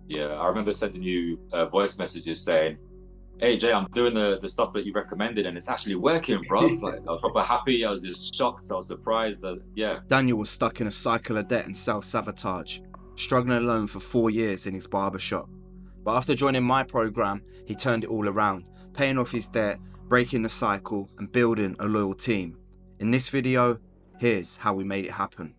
Yeah, I remember sending you voice messages saying, "Hey Jay, I'm doing the stuff that you recommended, and it's actually working, bruv." Like I was proper happy. I was just shocked. I was surprised. That yeah, Daniel was stuck in a cycle of debt and self-sabotage, struggling alone for 4 years in his barbershop. But after joining my program, he turned it all around, paying off his debt, breaking the cycle, and building a loyal team. In this video, here's how we made it happen.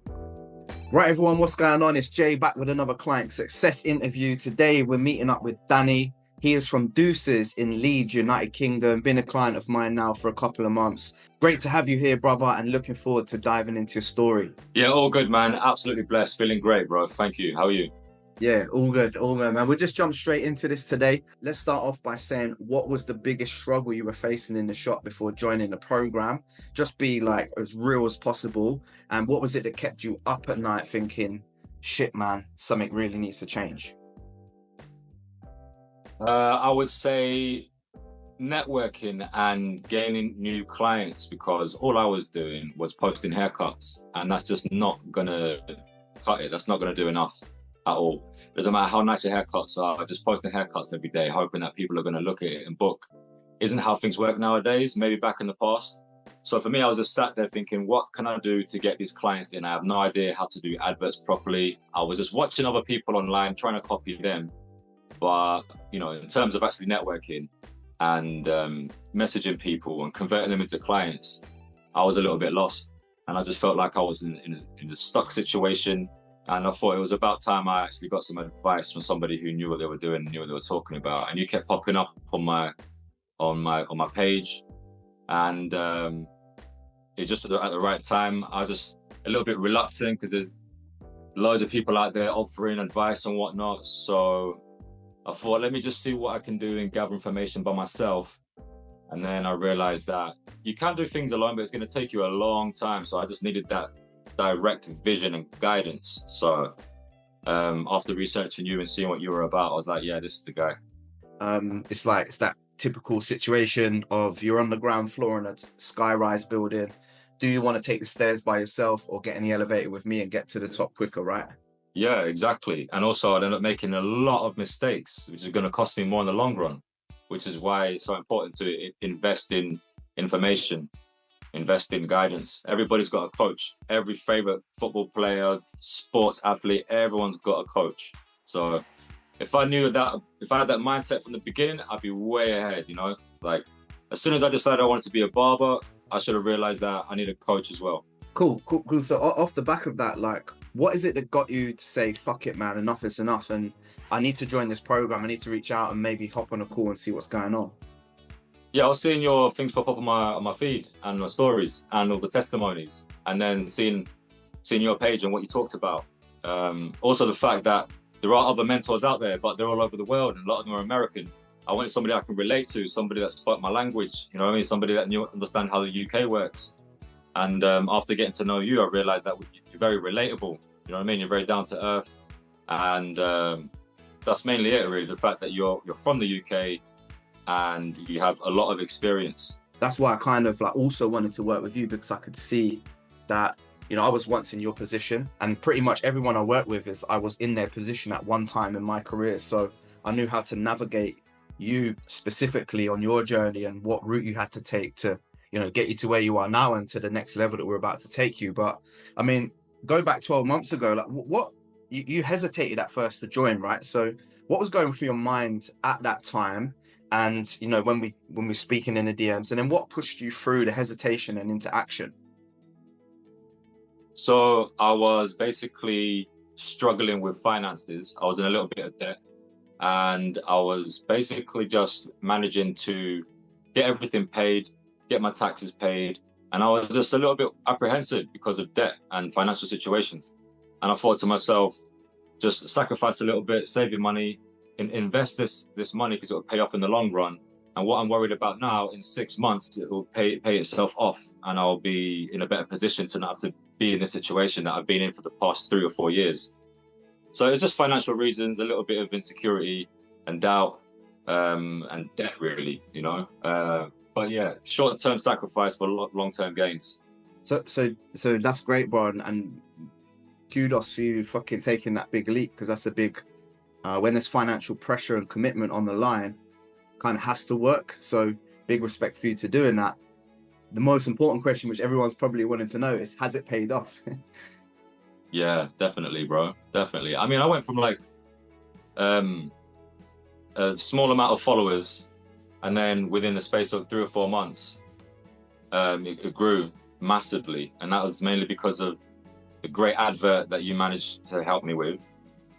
Right, everyone, what's going on? It's Jay back with another client success interview. Today, we're meeting up with Danny. He is from Deuces in Leeds, United Kingdom. Been a client of mine now for a couple of months. Great to have you here, brother, and looking forward to diving into your story. yeah, all good, man. Absolutely blessed. Feeling great, bro. Thank you. How are you? Yeah, all good, man. We'll just jump straight into this today. Let's start off by saying, what was the biggest struggle you were facing in the shop before joining the program? Just be like as real as possible. And what was it that kept you up at night thinking, shit, man, something really needs to change? I would say networking and gaining new clients, because all I was doing was posting haircuts, and that's just not gonna cut it. That's not gonna do enough at all. Doesn't matter how nice your haircuts are, just posting haircuts every day, hoping that people are gonna look at it and book, isn't how things work nowadays, maybe back in the past. So for me, I was just sat there thinking, what can I do to get these clients in? I have no idea how to do adverts properly. I was just watching other people online, trying to copy them. But, you know, in terms of actually networking and messaging people and converting them into clients, I was a little bit lost. And I just felt like I was in a stuck situation. And I thought it was about time I actually got some advice from somebody who knew what they were doing, knew what they were talking about. And you kept popping up on my page. And it just at the right time. I was just a little bit reluctant because there's loads of people out there offering advice and whatnot. So I thought, let me just see what I can do and gather information by myself. And then I realized that you can do things alone, but it's going to take you a long time. So I just needed that direct vision and guidance. So after researching you and seeing what you were about, I was like, yeah, this is the guy. It's that typical situation of you're on the ground floor in a sky-rise building. Do you want to take the stairs by yourself or get in the elevator with me and get to the top quicker, right? Yeah, exactly. And also, I ended up making a lot of mistakes, which is going to cost me more in the long run, which is why it's so important to invest in information, invest in guidance. Everybody's got a coach. Every favorite football player, sports athlete, everyone's got a coach. So if I knew that, if I had that mindset from the beginning, I'd be way ahead, you know? Like, as soon as I decided I wanted to be a barber, I should have realized that I need a coach as well. Cool. So off the back of that, like, what is it that got you to say, fuck it, man, enough is enough, and I need to join this program, I need to reach out and maybe hop on a call and see what's going on? Yeah, I was seeing your things pop up on my feed and my stories and all the testimonies, and then seeing your page and what you talked about. Also the fact that there are other mentors out there, but they're all over the world, and a lot of them are American. I wanted somebody I can relate to, somebody that spoke my language, you know what I mean? Somebody that knew understand how the UK works. And after getting to know you, I realized that you're very relatable. You know what I mean? You're very down to earth, and that's mainly it, really. The fact that you're from the UK and you have a lot of experience. That's why I kind of like also wanted to work with you, because I could see that, you know, I was once in your position, and pretty much everyone I work with I was in their position at one time in my career. So I knew how to navigate you specifically on your journey and what route you had to take to, you know, get you to where you are now and to the next level that we're about to take you. But I mean, going back 12 months ago, like what you hesitated at first to join, right? So what was going through your mind at that time? And, you know, when we're speaking in the DMs, and then what pushed you through the hesitation and into action? So I was basically struggling with finances. I was in a little bit of debt, and I was basically just managing to get everything paid, get my taxes paid. And I was just a little bit apprehensive because of debt and financial situations. And I thought to myself, just sacrifice a little bit, save your money, and invest this money because it will pay off in the long run. And what I'm worried about now, in 6 months, it will pay itself off, and I'll be in a better position to not have to be in the situation that I've been in for the past 3 or 4 years. So it's just financial reasons, a little bit of insecurity and doubt, and debt, really, you know. But yeah, short-term sacrifice for long-term gains. So that's great, bro. And kudos for you fucking taking that big leap, because that's a big, when there's financial pressure and commitment on the line, kind of has to work. So big respect for you to doing that. The most important question, which everyone's probably wanting to know, is has it paid off? Yeah, definitely, bro. Definitely. I mean, I went from like a small amount of followers, and then within the space of 3 or 4 months, it grew massively. And that was mainly because of the great advert that you managed to help me with.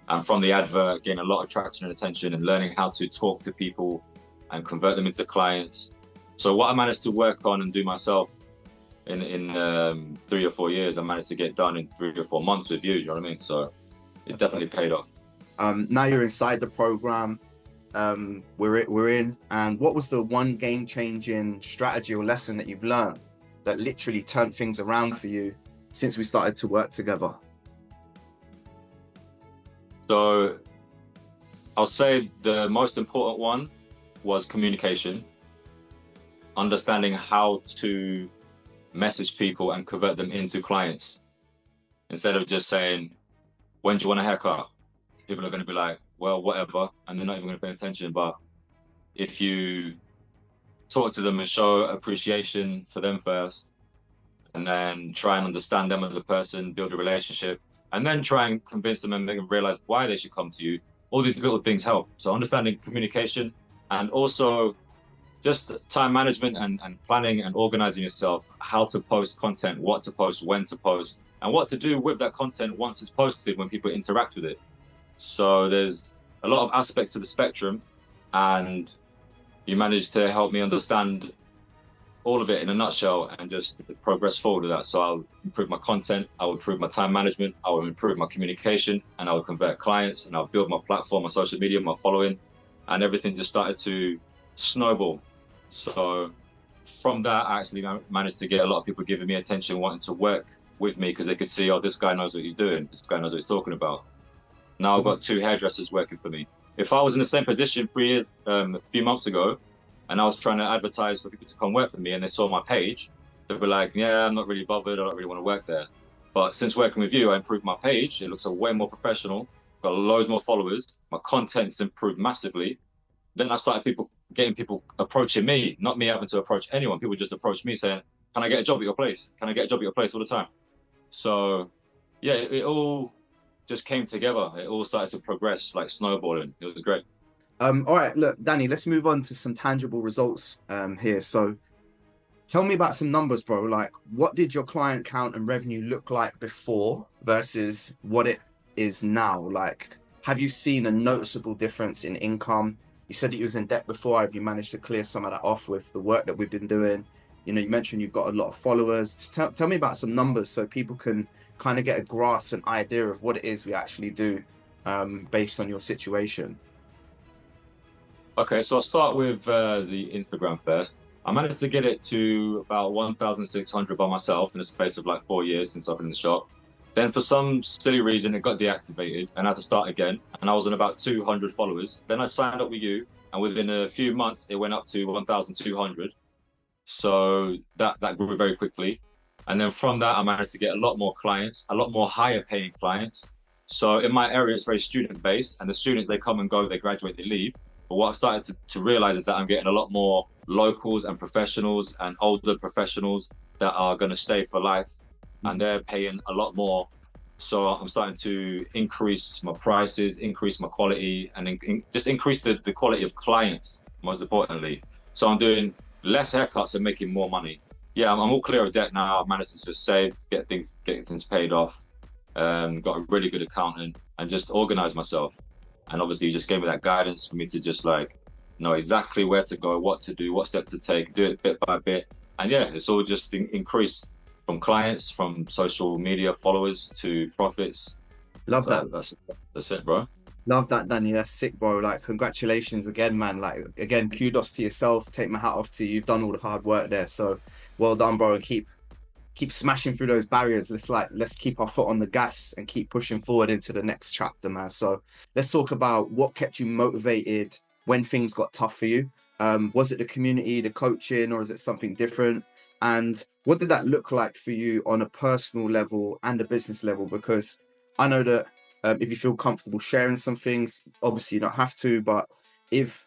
And from the advert, gain a lot of traction and attention, and learning how to talk to people and convert them into clients. So what I managed to work on and do myself in 3 or 4 years, I managed to get done in 3 or 4 months with you. You know what I mean? So it definitely paid off. Now you're inside the program. We're in. And what was the one game-changing strategy or lesson that you've learned that literally turned things around for you since we started to work together? So I'll say the most important one was communication, understanding how to message people and convert them into clients. Instead of just saying, when do you want a haircut? People are going to be like, well, whatever, and they're not even going to pay attention. But if you talk to them and show appreciation for them first, and then try and understand them as a person, build a relationship, and then try and convince them and make them realize why they should come to you, all these little things help. So understanding communication, and also just time management and planning and organizing yourself, how to post content, what to post, when to post, and what to do with that content once it's posted when people interact with it. So there's a lot of aspects to the spectrum, and you managed to help me understand all of it in a nutshell and just progress forward with that. So I'll improve my content, I'll improve my time management, I will improve my communication, and I'll convert clients, and I'll build my platform, my social media, my following, and everything just started to snowball. So from that, I actually managed to get a lot of people giving me attention, wanting to work with me because they could see, oh, this guy knows what he's doing. This guy knows what he's talking about. Now I've got 2 hairdressers working for me. If I was in the same position a few months ago, and I was trying to advertise for people to come work for me and they saw my page, they'd be like, yeah, I'm not really bothered. I don't really want to work there. But since working with you, I improved my page. It looks way more professional. Got loads more followers. My content's improved massively. Then I started getting people approaching me, not me having to approach anyone. People just approach me saying, can I get a job at your place? Can I get a job at your place all the time? So yeah, it all just came together. It all started to progress like snowballing. It was great. All right, look, Danny, let's move on to some tangible results here. So tell me about some numbers, bro. Like, what did your client count and revenue look like before versus what it is now? Like, have you seen a noticeable difference in income? You said that you was in debt before. Have you managed to clear some of that off with the work that we've been doing? You know, you mentioned you've got a lot of followers. Tell me about some numbers so people can kind of get a grasp and idea of what it is we actually do based on your situation. Okay, so I'll start with the Instagram first. I managed to get it to about 1,600 by myself in a space of like 4 years since I've been in the shop. Then for some silly reason, it got deactivated and I had to start again. And I was on about 200 followers. Then I signed up with you, and within a few months, it went up to 1,200. So that grew very quickly. And then from that, I managed to get a lot more clients, a lot more higher paying clients. So in my area, it's very student based, and the students, they come and go, they graduate, they leave. But what I've started to realize is that I'm getting a lot more locals and professionals and older professionals that are going to stay for life, and they're paying a lot more. So I'm starting to increase my prices, increase my quality, and just increase the quality of clients, most importantly. So I'm doing less haircuts and making more money. Yeah, I'm all clear of debt now. I've managed to just save, get things paid off, got a really good accountant, and just organize myself. And obviously you just gave me that guidance for me to just like know exactly where to go, what to do, what steps to take, do it bit by bit. And yeah, it's all just increased from clients, from social media followers to profits. Love So that. that's it, bro. Love that, Danny. That's sick, bro. Like, congratulations again, man. Like, again, kudos to yourself. Take my hat off to you. You've done all the hard work there. So well done, bro. And keep smashing through those barriers. Let's keep our foot on the gas and keep pushing forward into the next chapter, man. So let's talk about what kept you motivated when things got tough for you. Was it the community, the coaching, or is it something different? And what did that look like for you on a personal level and a business level? Because I know that if you feel comfortable sharing some things, obviously you don't have to, but if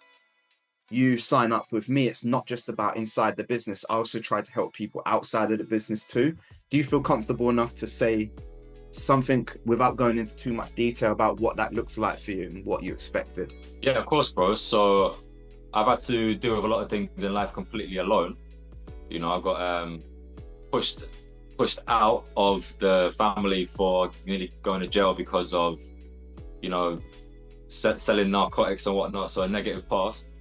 you sign up with me, it's not just about inside the business. I also try to help people outside of the business too. Do you feel comfortable enough to say something without going into too much detail about what that looks like for you and what you expected? Yeah, of course, bro. So I've had to deal with a lot of things in life completely alone. You know, I got pushed pushed out of the family for nearly going to jail because of, you know, selling narcotics and whatnot. So a negative past,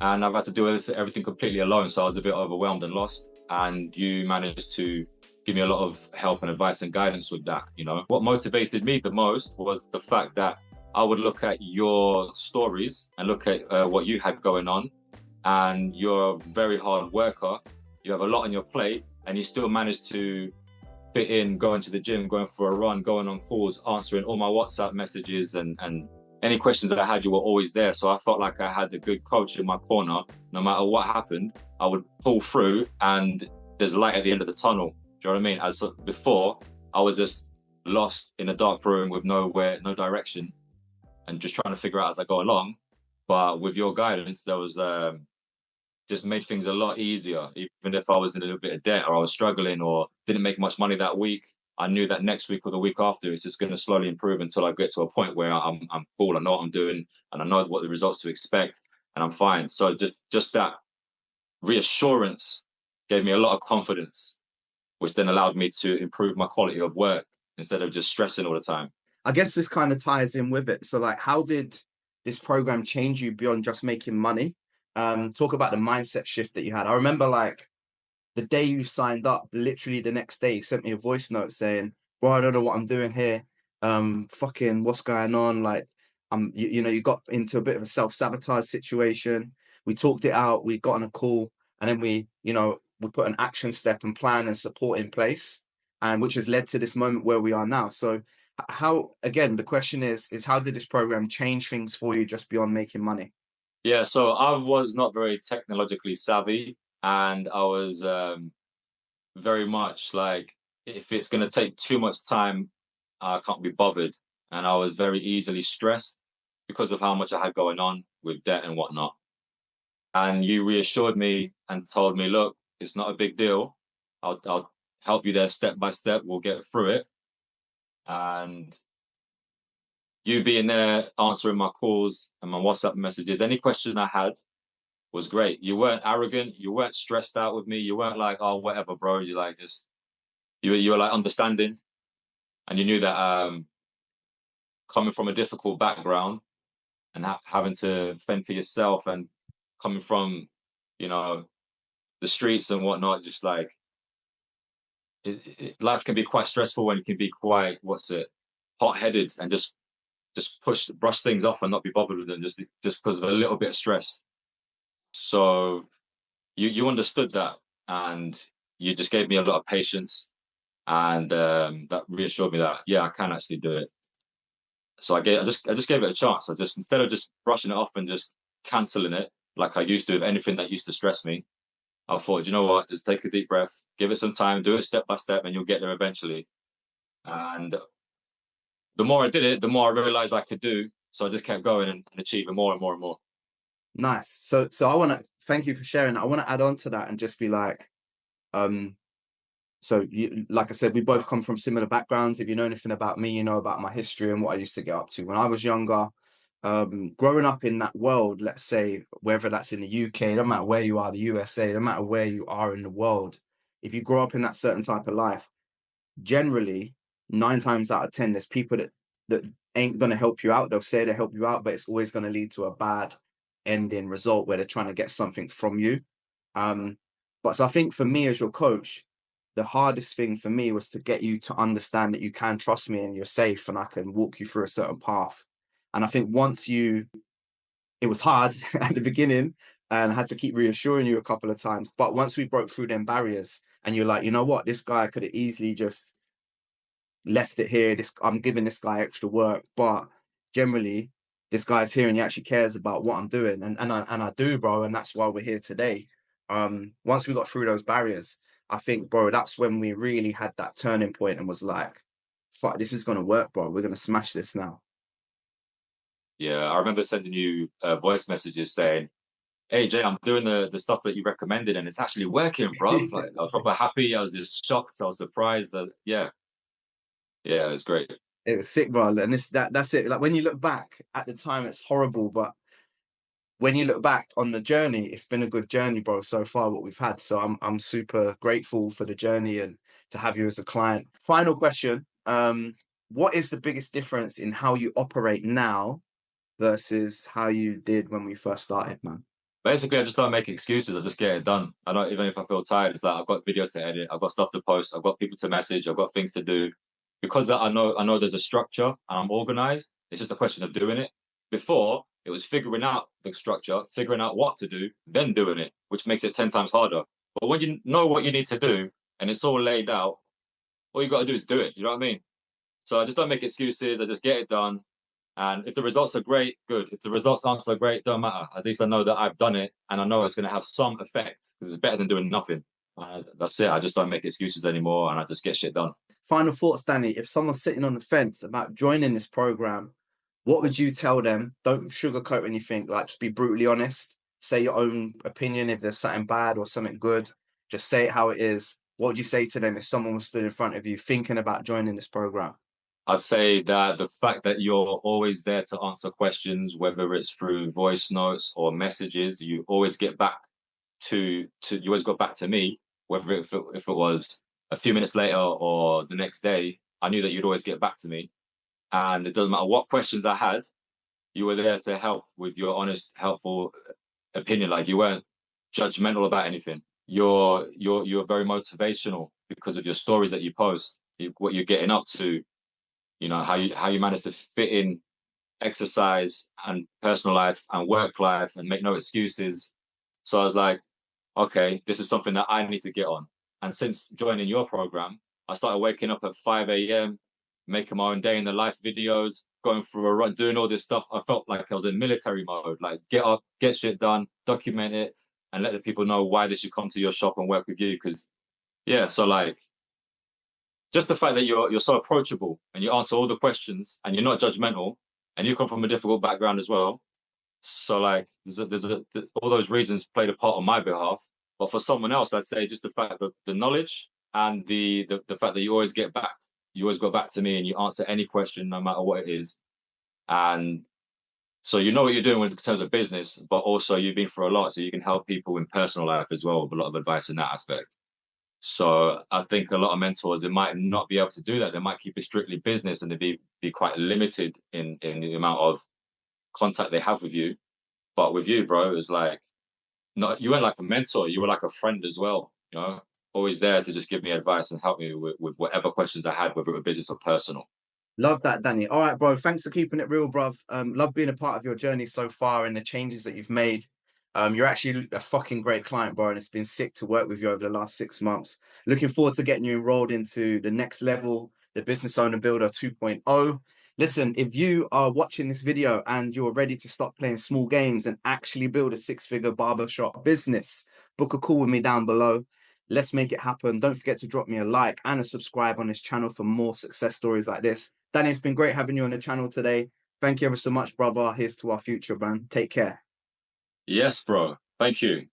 and I've had to do everything completely alone. So I was a bit overwhelmed and lost. And you managed to give me a lot of help and advice and guidance with that. You know, what motivated me the most was the fact that I would look at your stories and look at what you had going on, and you're a very hard worker. You have a lot on your plate, and you still manage to fit in going to the gym, going for a run, going on calls, answering all my WhatsApp messages, and any questions that I had, you were always there. So I felt like I had a good coach in my corner. No matter what happened, I would pull through, and there's light at the end of the tunnel. Do you know what I mean? As before, I was just lost in a dark room with nowhere, no direction, and just trying to figure out as I go along. But with your guidance, there was just made things a lot easier. Even if I was in a little bit of debt or I was struggling or didn't make much money that week, I knew that next week or the week after, it's just going to slowly improve until I get to a point where I'm cool. I know what I'm doing, and I know what the results to expect, and I'm fine. So just that reassurance gave me a lot of confidence, which then allowed me to improve my quality of work instead of just stressing all the time. I guess this kind of ties in with it. So like, how did this program change you beyond just making money? Talk about the mindset shift that you had. I remember like the day you signed up, literally the next day, you sent me a voice note saying, "Bro, I don't know what I'm doing here. Fucking what's going on?" Like, you know, you got into a bit of a self-sabotage situation. We talked it out, we got on a call, and then we put an action step and plan and support in place, and which has led to this moment where we are now. So how, again, the question is how did this program change things for you just beyond making money? Yeah, so I was not very technologically savvy, and I was very much like, if it's going to take too much time, I can't be bothered. And I was very easily stressed because of how much I had going on with debt and whatnot. And you reassured me and told me, look, it's not a big deal. I'll help you there step by step. We'll get through it. And you being there, answering my calls and my WhatsApp messages, any question I had was great. You weren't arrogant. You weren't stressed out with me. You weren't like, oh, whatever, bro. You like just you were like understanding, and you knew that coming from a difficult background and having to fend for yourself, and coming from, you know, the streets and whatnot, just like life can be quite stressful when you can be quite, what's it, hot-headed, and just brush things off and not be bothered with them just because of a little bit of stress. So you understood that, and you just gave me a lot of patience, and that reassured me that, yeah, I can actually do it. So I just gave it a chance. I just, instead of just brushing it off and just canceling it like I used to with anything that used to stress me, I thought, you know what, just take a deep breath, give it some time, do it step by step, and you'll get there eventually. And the more I did it, the more I realized I could do. So I just kept going and achieving more and more and more. Nice. So I want to thank you for sharing. I want to add on to that and just be like, um, so like I said, we both come from similar backgrounds. If you know anything about me, you know about my history and what I used to get up to when I was younger. Growing up in that world, let's say, whether that's in the UK, no matter where you are, the USA, no matter where you are in the world, if you grow up in that certain type of life, generally 9 times out of 10, there's people that ain't gonna help you out. They'll say they help you out, but it's always gonna lead to a bad ending result where they're trying to get something from you. But so I think for me as your coach, the hardest thing for me was to get you to understand that you can trust me and you're safe and I can walk you through a certain path. And I think it was hard at the beginning and I had to keep reassuring you a couple of times. But once we broke through them barriers and you're like, you know what, this guy could have easily just left it here. I'm giving this guy extra work, but generally this guy's here and he actually cares about what I'm doing. And I do, bro. And that's why we're here today. Once we got through those barriers, I think, bro, that's when we really had that turning point and was like, fuck, this is gonna work, bro. We're gonna smash this now. Yeah, I remember sending you voice messages saying, "Hey Jay, I'm doing the stuff that you recommended, and it's actually working, bruv." Like I was proper happy. I was just shocked. I was surprised that yeah, it's great. It was sick, bro. And that's it. Like when you look back at the time, it's horrible, but when you look back on the journey, it's been a good journey, bro, so far what we've had. So I'm super grateful for the journey and to have you as a client. Final question. What is the biggest difference in how you operate now versus how you did when we first started, man? Basically, I just don't make excuses. I just get it done. I don't even if I feel tired. It's like I've got videos to edit, I've got stuff to post, I've got people to message, I've got things to do. Because I know there's a structure and I'm organized. It's just a question of doing it. Before it was figuring out the structure, figuring out what to do, then doing it, which makes it 10 times harder. But when you know what you need to do and it's all laid out, all you got to do is do it. You know what I mean? So I just don't make excuses. I just get it done. And if the results are great, good. If the results aren't so great, don't matter. At least I know that I've done it and I know it's going to have some effect because it's better than doing nothing. That's it. I just don't make excuses anymore and I just get shit done. Final thoughts, Danny. If someone's sitting on the fence about joining this program, what would you tell them? Don't sugarcoat anything. Like, just be brutally honest. Say your own opinion. If there's something bad or something good, just say it how it is. What would you say to them if someone was stood in front of you thinking about joining this program? I'd say that the fact that you're always there to answer questions, whether it's through voice notes or messages, you always get back to you always got back to me, whether if it was a few minutes later or the next day. I knew that you'd always get back to me, and it doesn't matter what questions I had, you were there to help with your honest, helpful opinion. Like you weren't judgmental about anything. You're very motivational because of your stories that you post, what you're getting up to, how you manage to fit in exercise and personal life and work life and make no excuses. So I was like, okay, this is something that I need to get on. And since joining your program, I started waking up at 5 a.m., making my own day in the life videos, going through a run, doing all this stuff. I felt like I was in military mode, like get up, get shit done, document it, and let the people know why they should come to your shop and work with you. Because yeah, so like just the fact that you're so approachable and you answer all the questions and you're not judgmental and you come from a difficult background as well. So like all those reasons played a part on my behalf. But for someone else, I'd say just the fact that the knowledge and the fact that you always get back, you always go back to me and you answer any question no matter what it is. And so you know what you're doing in terms of business, but also you've been through a lot, so you can help people in personal life as well with a lot of advice in that aspect. So I think a lot of mentors, they might not be able to do that. They might keep it strictly business and they be quite limited in the amount of contact they have with you. But with you, bro, it was like not you weren't like a mentor, you were like a friend as well, always there to just give me advice and help me with whatever questions I had, whether it was business or personal. Love that, Danny. All right, bro. Thanks for keeping it real, bruv. Love being a part of your journey so far and the changes that you've made. You're actually a fucking great client, bro, and it's been sick to work with you over the last 6 months. Looking forward to getting you enrolled into the next level, the Business Owner Builder 2.0. Listen, if you are watching this video and you're ready to stop playing small games and actually build a six-figure barbershop business, book a call with me down below. Let's make it happen. Don't forget to drop me a like and a subscribe on this channel for more success stories like this. Danny, it's been great having you on the channel today. Thank you ever so much, brother. Here's to our future, man. Take care. Yes, bro. Thank you.